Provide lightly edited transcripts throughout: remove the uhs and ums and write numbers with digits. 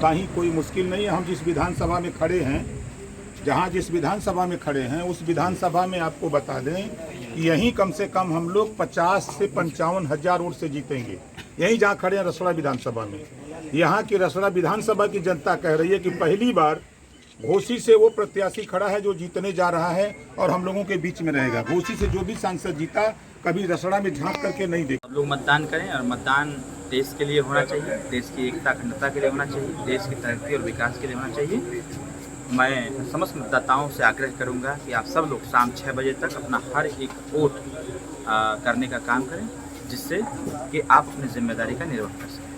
कहीं कोई मुश्किल नहीं है। हम जिस विधानसभा में खड़े हैं, जिस विधानसभा में खड़े हैं, उस विधानसभा में आपको बता दें कि यहीं कम से कम हम लोग 50 से 55 हजार वोट से जीतेंगे। यहीं जहाँ खड़े हैं रसोड़ा विधानसभा में। यहाँ की रसोड़ा विधानसभा की जनता कह रही है कि पहली बार घोसी से वो प्रत्याशी खड़ा है जो जीतने जा रहा है और हम लोगों के बीच में रहेगा। घोसी से जो भी सांसद जीता कभी रसोड़ा में झांक करके नहीं देखा। लोग मतदान करें और मतदान देश के लिए होना चाहिए, देश की एकता अखंडता के लिए होना चाहिए, देश की तरक्की और विकास के लिए होना चाहिए। मैं समस्त मतदाताओं से आग्रह करूंगा कि आप सब लोग शाम 6 बजे तक अपना हर एक वोट करने का काम करें, जिससे कि आप अपनी जिम्मेदारी का निर्वहन कर सकें।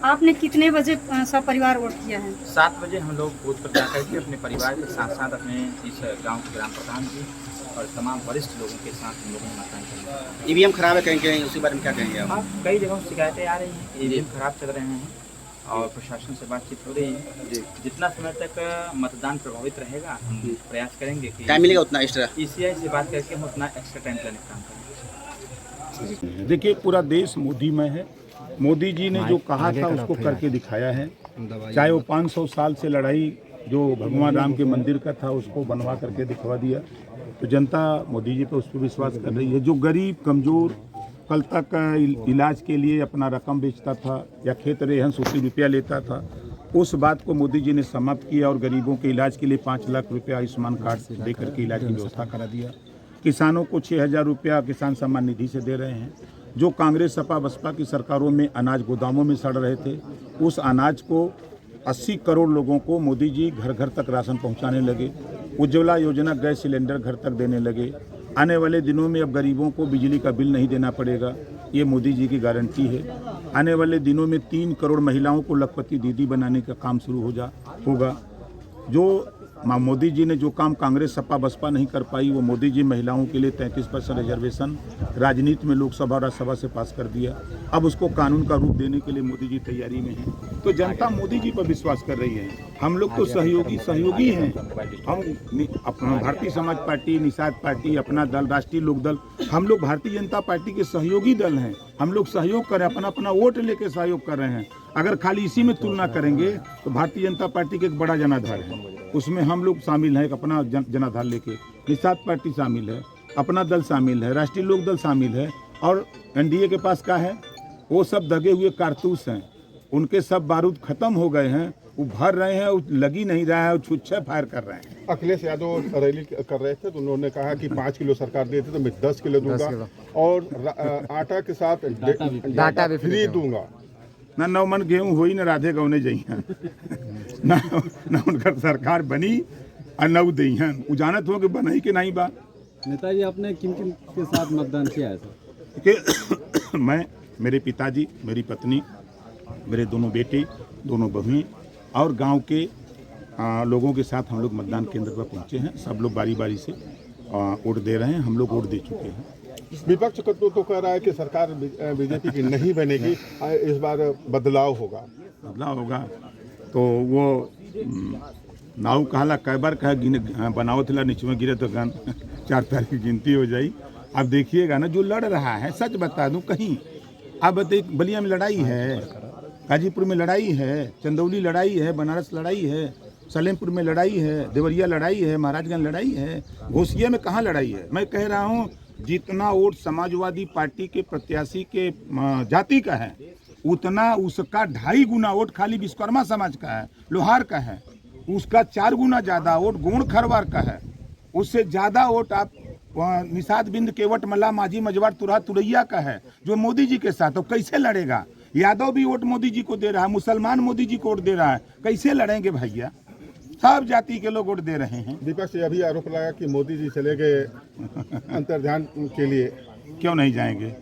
आपने कितने बजे सब परिवार वोट किया है? 7 बजे हम लोग बूथ पर जाकर के अपने परिवार के साथ साथ अपने इस गांव के ग्राम प्रधान जी और तमाम वरिष्ठ लोगों के साथ हम लोगों ने मतदान किया। ईवीएम खराब है कहीं उसी बारे में क्या कहेंगे आप? कई जगहों से शिकायतें आ रही हैं, ईवीएम खराब चल रहे हैं और प्रशासन से बातचीत हो रही है। जितना समय तक मतदान प्रभावित रहेगा हम प्रयास करेंगे कि टाइम मिलेगा उतना एक्स्ट्रा। ईसीआई से बात करके हम उतना एक्स्ट्रा टाइम लेने का काम करेंगे। देखिए, पूरा देश मोदी में है। मोदी जी ने जो कहा था उसको करके दिखाया है। चाहे वो 500 साल से लड़ाई जो भगवान राम के मंदिर का था उसको बनवा करके दिखवा दिया। तो जनता मोदी जी पे उस पर विश्वास कर रही है। जो गरीब कमज़ोर कल तक इलाज के लिए अपना रकम बेचता था या खेत रेहन 100 रुपया लेता था, उस बात को मोदी जी ने समाप्त किया और गरीबों के इलाज के लिए 5 लाख रुपया आयुष्मान कार्ड से दे करके इलाज की व्यवस्था करा दिया। किसानों को 6,000 रुपया किसान सम्मान निधि से दे रहे हैं। जो कांग्रेस सपा बसपा की सरकारों में अनाज गोदामों में सड़ रहे थे, उस अनाज को 80 करोड़ लोगों को मोदी जी घर घर तक राशन पहुंचाने लगे। उज्ज्वला योजना गैस सिलेंडर घर तक देने लगे। आने वाले दिनों में अब गरीबों को बिजली का बिल नहीं देना पड़ेगा, ये मोदी जी की गारंटी है। आने वाले दिनों में 3 करोड़ महिलाओं को लखपति दीदी बनाने का काम शुरू होगा। जो मोदी जी ने जो काम कांग्रेस सपा बसपा नहीं कर पाई, वो मोदी जी महिलाओं के लिए 33% रिजर्वेशन राजनीति में लोकसभा और राज्यसभा से पास कर दिया। अब उसको कानून का रूप देने के लिए मोदी जी तैयारी में हैं। तो जनता मोदी जी पर विश्वास कर रही है। हम लोग तो सहयोगी हैं। हम अपना भारतीय समाज पार्टी, निषाद पार्टी, अपना दल राष्ट्रीय लोक दल, हम लोग भारतीय जनता पार्टी के सहयोगी दल हैं। हम लोग सहयोग करें, अपना वोट लेके सहयोग कर रहे हैं। अगर खाली इसी में तुलना करेंगे तो भारतीय जनता पार्टी के एक बड़ा जनाधार है, उसमें हम लोग शामिल हैं। अपना जनाधार लेके निषाद पार्टी शामिल है, अपना दल शामिल है, राष्ट्रीय लोक दल शामिल है और एनडीए के पास क्या है? वो सब दगे हुए कारतूस हैं। उनके सब बारूद खत्म हो गए हैं, वो भर रहे हैं, वो लगी नहीं रहा है, वो छुच्छे फायर कर रहे हैं। अखिलेश यादव रैली कर रहे थे तो उन्होंने कहा कि 5 किलो सरकार देती तो मैं 10 किलो दूंगा और आटा के साथ डाटा भी फ्री दूंगा। ना 9 मन गेहूँ हुई ना राधे गौने जइहन ना उनका सरकार बनी और न दइहन। वो जानत हो कि बनई के नहीं बा। नेताजी, आपने किन के साथ मतदान किया है सर? कि मैं, मेरे पिताजी, मेरी पत्नी, मेरे दोनों बेटे, दोनों बहुएं और गांव के लोगों के साथ हम लोग मतदान केंद्र पर पहुंचे हैं। सब लोग बारी बारी से वोट दे रहे हैं। हम लोग वोट दे चुके हैं। विपक्ष तो कह रहा है कि सरकार बीजेपी की नहीं बनेगी, इस बार बदलाव होगा। तो वो नाव कहला कै बार कहा बनाओ थिला नीचे में गिरे तो 4 तारीख की गिनती हो जाई। अब देखिएगा ना, जो लड़ रहा है, सच बता दूं, कहीं अब बलिया में लड़ाई है, गाजीपुर में लड़ाई है, चंदौली लड़ाई है, बनारस लड़ाई है, सलेमपुर में लड़ाई है, देवरिया लड़ाई है, महाराजगंज लड़ाई है, घोसिया में कहाँ लड़ाई है? मैं कह रहा हूँ जितना वोट समाजवादी पार्टी के प्रत्याशी के जाति का है, उतना उसका 2.5 गुना वोट खाली विश्वकर्मा समाज का है, लोहार का है। उसका 4 गुना ज़्यादा वोट गोंड खरवार का है। उससे ज़्यादा वोट आप निषाद बिंद केवट मल्ला माझी मजवार तुरहा तुरैया का है, जो मोदी जी के साथ। तो कैसे लड़ेगा? यादव भी वोट मोदी जी को दे रहा है, मुसलमान मोदी जी को वोट दे रहा है, कैसे लड़ेंगे भैया? सब जाति के लोग वोट दे रहे हैं। विपक्ष ये भी आरोप लगा कि मोदी जी चले गए अंतर्ध्यान के लिए। क्यों नहीं जाएंगे?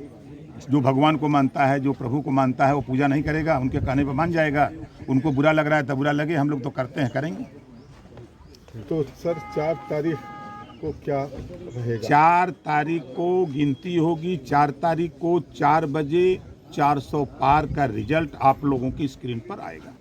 जो भगवान को मानता है, जो प्रभु को मानता है, वो पूजा नहीं करेगा? उनके कहने पर मान जाएगा? उनको बुरा लग रहा है तो बुरा लगे, हम लोग तो करते हैं, करेंगे। तो सर 4 तारीख को क्या रहेगा? 4 तारीख को गिनती होगी। 4 तारीख को 4 बजे 400 पार का रिजल्ट आप लोगों की स्क्रीन पर आएगा।